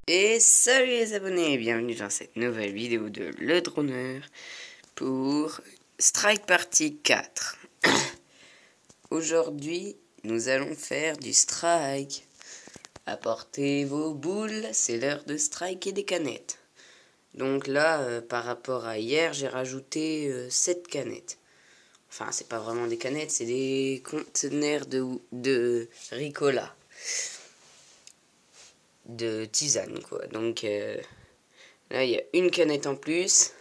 Et salut les abonnés et bienvenue dans cette nouvelle vidéo de Le Droneur pour Strike Party 4. Aujourd'hui, nous allons faire du strike. Apportez vos boules, c'est l'heure de strike et des canettes. Donc là, par rapport à hier, j'ai rajouté 7 canettes. Enfin, c'est pas vraiment des canettes, c'est des conteneurs de Ricola. De tisane quoi. Donc là il y a une canette en plus,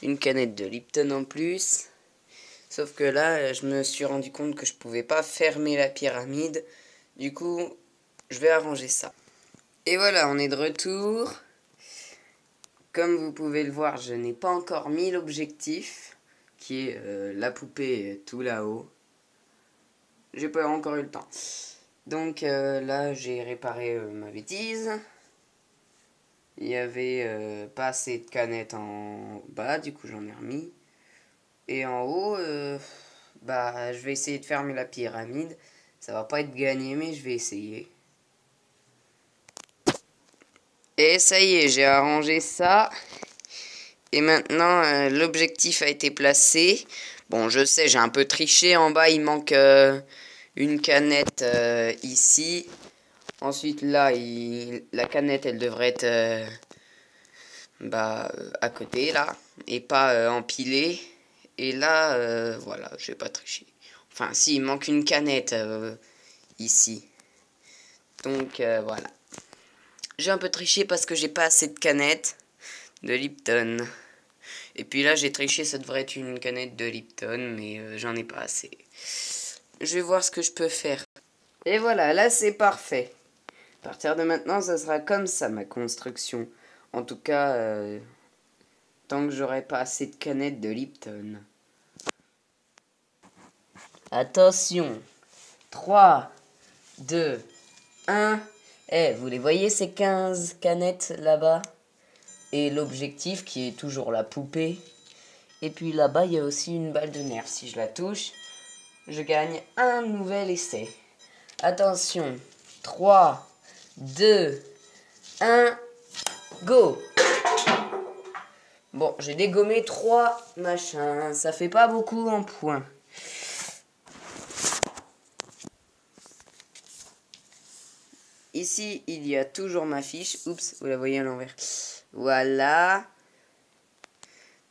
une canette de Lipton en plus, sauf que là je me suis rendu compte que je pouvais pas fermer la pyramide, du coup je vais arranger ça. Et voilà, on est de retour. Comme vous pouvez le voir, je n'ai pas encore mis l'objectif qui est la poupée tout là-haut. J'ai pas encore eu le temps. Donc là j'ai réparé ma bêtise. Il y avait pas assez de canettes en bas, du coup j'en ai remis. Et en haut, je vais essayer de fermer la pyramide. Ça va pas être gagné, mais je vais essayer. Et ça y est, j'ai arrangé ça. Et maintenant, l'objectif a été placé. Bon, je sais, j'ai un peu triché. En bas, il manque une canette ici. Ensuite, là, la canette, elle devrait être à côté, là. Et pas empilée. Et là, voilà, je vais pas tricher. Enfin, si, il manque une canette ici. Donc, voilà. J'ai un peu triché parce que j'ai pas assez de canettes de Lipton. Et puis là, j'ai triché, ça devrait être une canette de Lipton, mais j'en ai pas assez. Je vais voir ce que je peux faire. Et voilà, là, c'est parfait. À partir de maintenant, ça sera comme ça, ma construction. En tout cas, tant que j'aurai pas assez de canettes de Lipton. Attention. 3, 2, 1. Eh, vous les voyez ces 15 canettes là-bas? Et l'objectif qui est toujours la poupée. Et puis là-bas, il y a aussi une balle de nerf. Si je la touche, je gagne un nouvel essai. Attention. 3, 2, 1, go! Bon, j'ai dégommé 3 machins. Ça fait pas beaucoup en points. Ici, il y a toujours ma fiche. Oups, vous la voyez à l'envers. Voilà.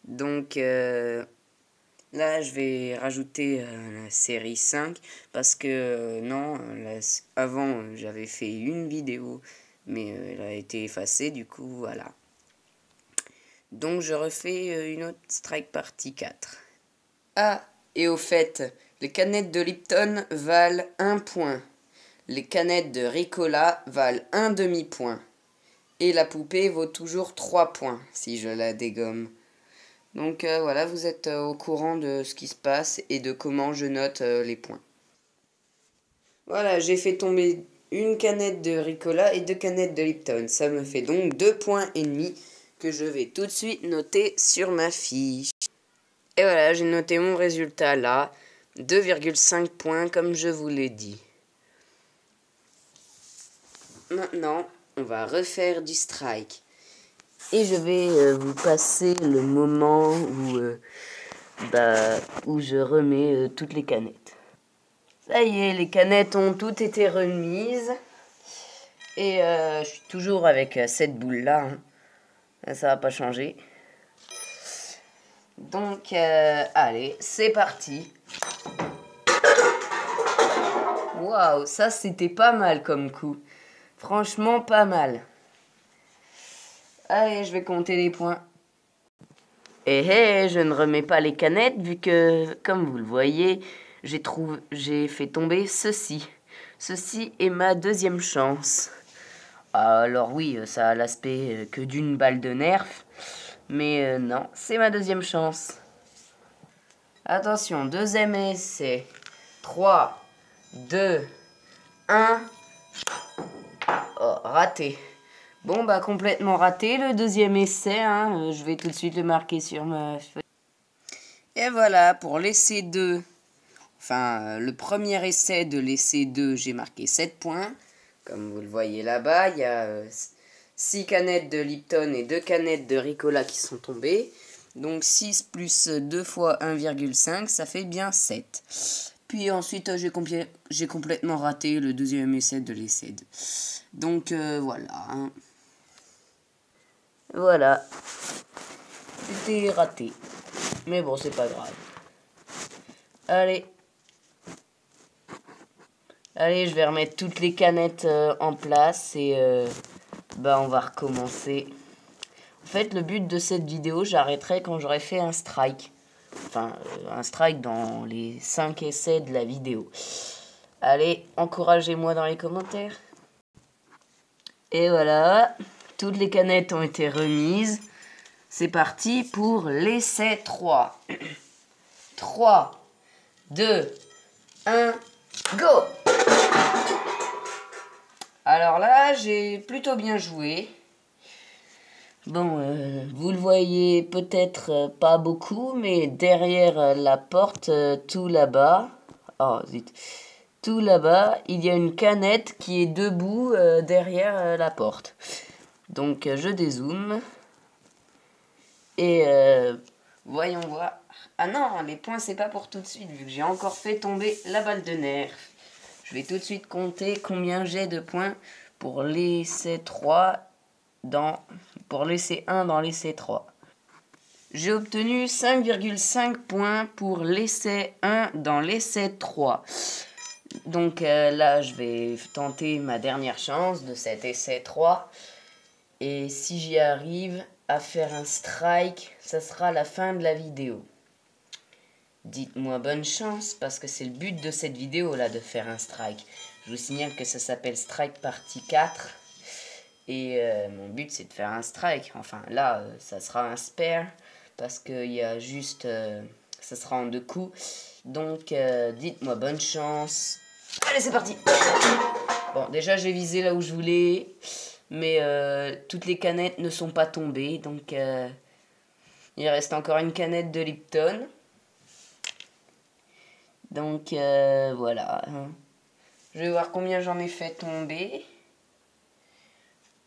Donc, là, je vais rajouter la série 5. Parce que, non, avant, j'avais fait une vidéo. Mais elle a été effacée, du coup, voilà. Donc, je refais une autre Strike Party 4. Ah, et au fait, les canettes de Lipton valent 1 point. Les canettes de Ricola valent 1 demi-point. Et la poupée vaut toujours 3 points si je la dégomme. Donc voilà, vous êtes au courant de ce qui se passe et de comment je note les points. Voilà, j'ai fait tomber une canette de Ricola et 2 canettes de Lipton. Ça me fait donc 2 points et demi que je vais tout de suite noter sur ma fiche. Et voilà, j'ai noté mon résultat là, 2,5 points comme je vous l'ai dit. Maintenant, on va refaire du strike. Et je vais vous passer le moment où je remets toutes les canettes. Ça y est, les canettes ont toutes été remises. Et je suis toujours avec cette boule-là. Hein. Ça va pas changer. Donc, allez, c'est parti. Waouh, ça c'était pas mal comme coup. Franchement, pas mal. Allez, je vais compter les points. Je ne remets pas les canettes vu que, comme vous le voyez, j'ai fait tomber ceci. Ceci est ma deuxième chance. Alors oui, ça a l'aspect que d'une balle de nerf, mais non, c'est ma deuxième chance. Attention, deuxième essai. 3, 2, 1. Oh, raté. Bon, complètement raté le deuxième essai. Hein. Je vais tout de suite le marquer sur ma feuille. Et voilà, pour l'essai 2. Enfin, le premier essai de l'essai 2, j'ai marqué 7 points. Comme vous le voyez là-bas, il y a 6 canettes de Lipton et 2 canettes de Ricola qui sont tombées. Donc 6 plus 2 fois 1,5, ça fait bien 7. Puis ensuite, j'ai complètement raté le deuxième essai de l'essai 2. Donc voilà. Hein. Voilà. C'était raté. Mais bon, c'est pas grave. Allez. Allez, je vais remettre toutes les canettes en place et on va recommencer. En fait, le but de cette vidéo, j'arrêterai quand j'aurai fait un strike. Enfin, un strike dans les 5 essais de la vidéo. Allez, encouragez-moi dans les commentaires. Et voilà, toutes les canettes ont été remises. C'est parti pour l'essai 3. 3, 2, 1, go! Alors là, j'ai plutôt bien joué. Bon, vous le voyez peut-être pas beaucoup, mais derrière la porte, tout là-bas, oh zut, tout là-bas, il y a une canette qui est debout derrière la porte. Donc je dézoome et voyons voir. Ah non, les points c'est pas pour tout de suite, vu que j'ai encore fait tomber la balle de nerf. Je vais tout de suite compter combien j'ai de points pour l'essai 3 pour l'essai 1 dans l'essai 3. J'ai obtenu 5,5 points pour l'essai 1 dans l'essai 3. Donc là, je vais tenter ma dernière chance de cet essai 3. Et si j'y arrive à faire un strike, ça sera la fin de la vidéo. Dites-moi bonne chance, parce que c'est le but de cette vidéo là, de faire un strike. Je vous signale que ça s'appelle Strike Partie 4. Et mon but c'est de faire un strike. Enfin là ça sera un spare. Parce qu'il y a juste... ça sera en 2 coups. Donc dites-moi bonne chance. Allez c'est parti. Bon déjà j'ai visé là où je voulais. Mais toutes les canettes ne sont pas tombées. Donc il reste encore une canette de Lipton. Donc voilà. Je vais voir combien j'en ai fait tomber.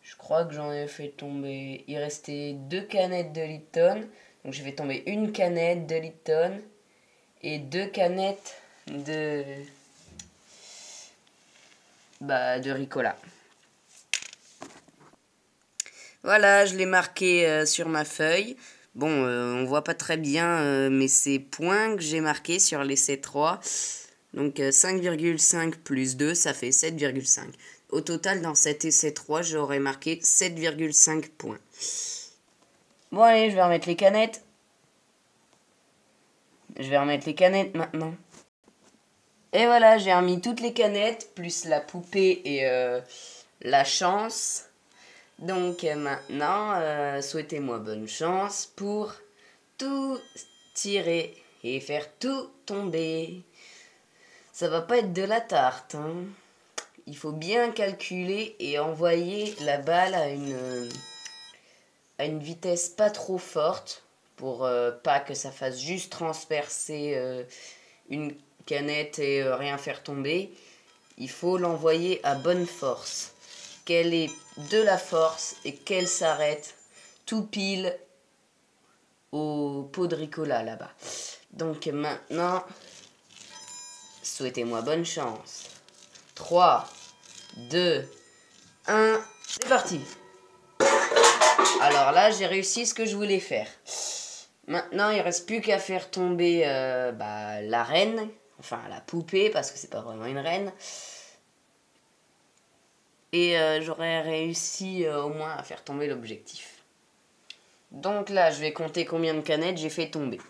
Je crois que j'en ai fait tomber... Il restait 2 canettes de Lipton. Donc je vais tomber une canette de Lipton et 2 canettes de Ricola. Voilà, je l'ai marqué sur ma feuille. Bon, on voit pas très bien, mais c'est points que j'ai marqués sur l'essai 3. Donc 5,5 plus 2, ça fait 7,5. Au total, dans cet essai 3, j'aurais marqué 7,5 points. Bon, allez, je vais remettre les canettes. Je vais remettre les canettes maintenant. Et voilà, j'ai remis toutes les canettes, plus la poupée et la chance. Donc maintenant, souhaitez-moi bonne chance pour tout tirer et faire tout tomber. Ça va pas être de la tarte, hein. Il faut bien calculer et envoyer la balle à une vitesse pas trop forte pour pas que ça fasse juste transpercer une canette et rien faire tomber. Il faut l'envoyer à bonne force. Qu'elle ait de la force et qu'elle s'arrête tout pile au pot de Ricola là-bas. Donc maintenant, souhaitez-moi bonne chance. 3, 2, 1, c'est parti. Alors là, j'ai réussi ce que je voulais faire. Maintenant, il ne reste plus qu'à faire tomber la reine, enfin la poupée, parce que c'est pas vraiment une reine. Et j'aurais réussi au moins à faire tomber l'objectif. Donc là, je vais compter combien de canettes j'ai fait tomber.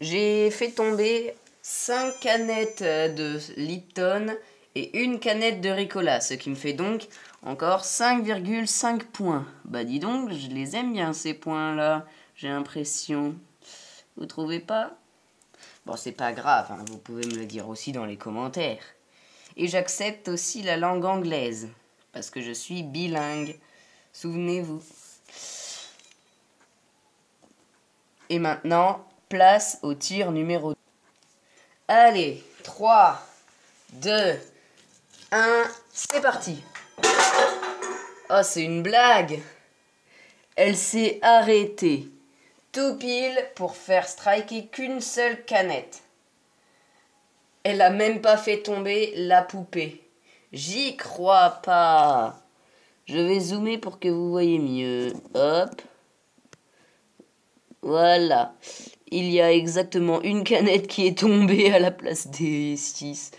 J'ai fait tomber 5 canettes de Lipton et une canette de Ricola, ce qui me fait donc encore 5,5 points. Bah dis donc, je les aime bien ces points-là, j'ai l'impression. Vous trouvez pas? Bon, c'est pas grave, hein, vous pouvez me le dire aussi dans les commentaires. Et j'accepte aussi la langue anglaise, parce que je suis bilingue. Souvenez-vous. Et maintenant, place au tir numéro 2. Allez, 3, 2, 1, c'est parti. Oh, c'est une blague. Elle s'est arrêtée. Tout pile pour faire striker qu'une seule canette. Elle a même pas fait tomber la poupée. J'y crois pas. Je vais zoomer pour que vous voyez mieux. Hop. Voilà. Il y a exactement une canette qui est tombée à la place des 6.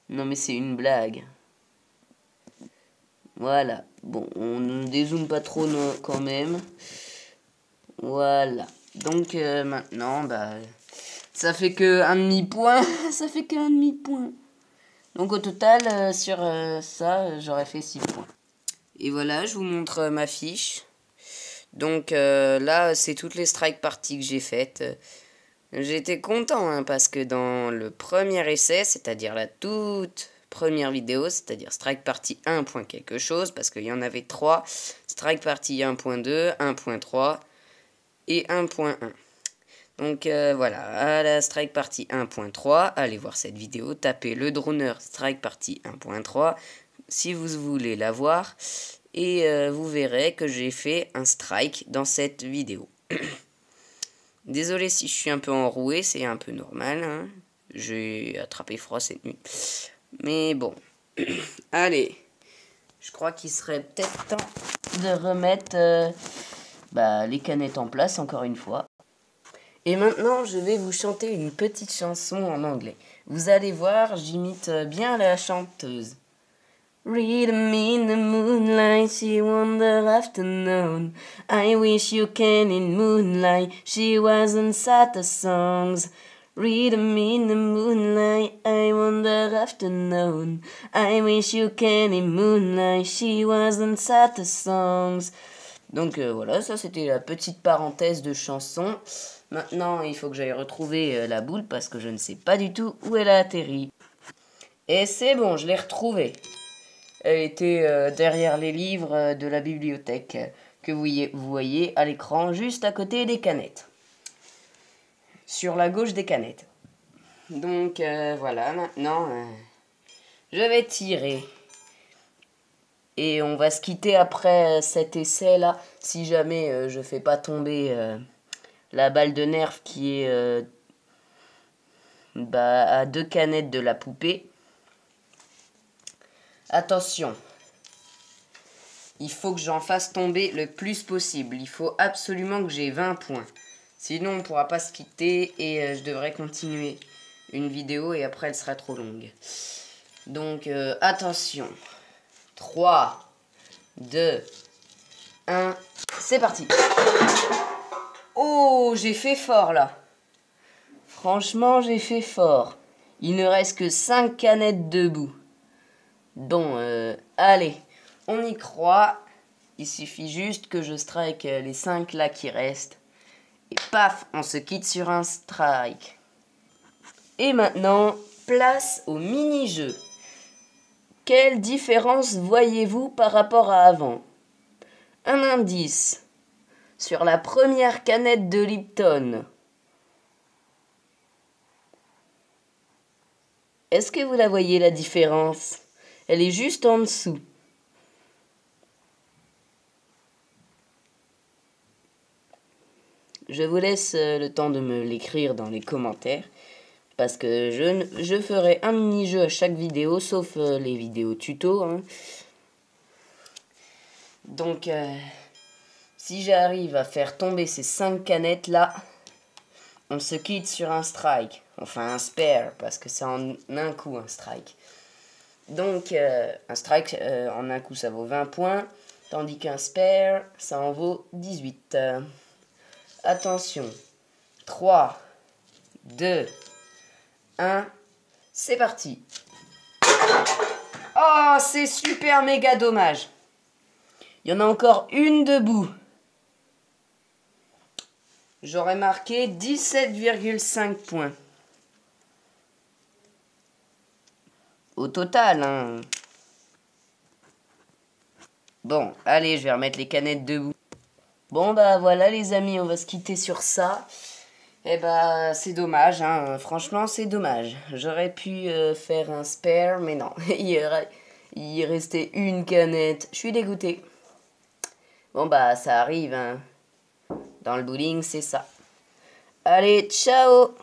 Non mais c'est une blague. Voilà. Bon, on ne dézoome pas trop non, quand même. Voilà. Donc maintenant, bah, ça fait que un demi-point. Ça fait qu'un demi-point. Donc au total, sur ça, j'aurais fait 6 points. Et voilà, je vous montre ma fiche. Donc là, c'est toutes les strike parties que j'ai faites. J'étais content hein, parce que dans le premier essai, c'est-à-dire la toute première vidéo, c'est-à-dire strike party 1. quelque chose, parce qu'il y en avait 3, strike party 1.2, 1.3 et 1.1. Donc voilà, à la strike party 1.3, allez voir cette vidéo, tapez le droner strike party 1.3 si vous voulez la voir. Et vous verrez que j'ai fait un strike dans cette vidéo. Désolé si je suis un peu enroué, c'est un peu normal. Hein. J'ai attrapé froid cette nuit. Mais bon. Allez. Je crois qu'il serait peut-être temps de remettre les canettes en place encore une fois. Et maintenant, je vais vous chanter une petite chanson en anglais. Vous allez voir, j'imite bien la chanteuse. Read me in the moonlight, she wonder afternoon. I wish you can in moonlight, she wasn't sad the songs. Read me in the moonlight, I wonder afternoon. I wish you can in moonlight, she wasn't sad the songs. Donc voilà, ça c'était la petite parenthèse de chanson. Maintenant, il faut que j'aille retrouver la boule parce que je ne sais pas du tout où elle a atterri. Et c'est bon, je l'ai retrouvée. Elle était derrière les livres de la bibliothèque que vous voyez à l'écran juste à côté des canettes. Sur la gauche des canettes. Donc voilà, maintenant je vais tirer. Et on va se quitter après cet essai là. Si jamais je fais pas tomber la balle de nerf qui est à 2 canettes de la poupée. Attention. Il faut que j'en fasse tomber le plus possible. Il faut absolument que j'ai 20 points. Sinon, on ne pourra pas se quitter et je devrais continuer une vidéo et après, elle sera trop longue. Donc, attention. 3, 2, 1, c'est parti. Oh, j'ai fait fort là. Franchement, j'ai fait fort. Il ne reste que 5 canettes debout. Bon, allez. On y croit, il suffit juste que je strike les 5 là qui restent. Et paf, on se quitte sur un strike. Et maintenant, place au mini-jeu. Quelle différence voyez-vous par rapport à avant? Un indice. Sur la première canette de Lipton. Est-ce que vous la voyez la différence? Elle est juste en dessous. Je vous laisse le temps de me l'écrire dans les commentaires. Parce que je ferai un mini-jeu à chaque vidéo, sauf les vidéos tuto. Hein. Donc, si j'arrive à faire tomber ces 5 canettes là, on se quitte sur un strike. Enfin, un spare, parce que c'est en un coup un strike. Donc, un strike en un coup, ça vaut 20 points. Tandis qu'un spare, ça en vaut 18. Attention, 3, 2, 1, c'est parti. Oh, c'est super méga dommage. Il y en a encore une debout. J'aurais marqué 17,5 points. Au total, hein. Bon, allez, je vais remettre les canettes debout. Bon, bah voilà les amis, on va se quitter sur ça. Eh bah, c'est dommage, hein. Franchement, c'est dommage. J'aurais pu faire un spare, mais non. Il restait une canette. Je suis dégoûté. Bon bah ça arrive, hein. Dans le bowling, c'est ça. Allez, ciao!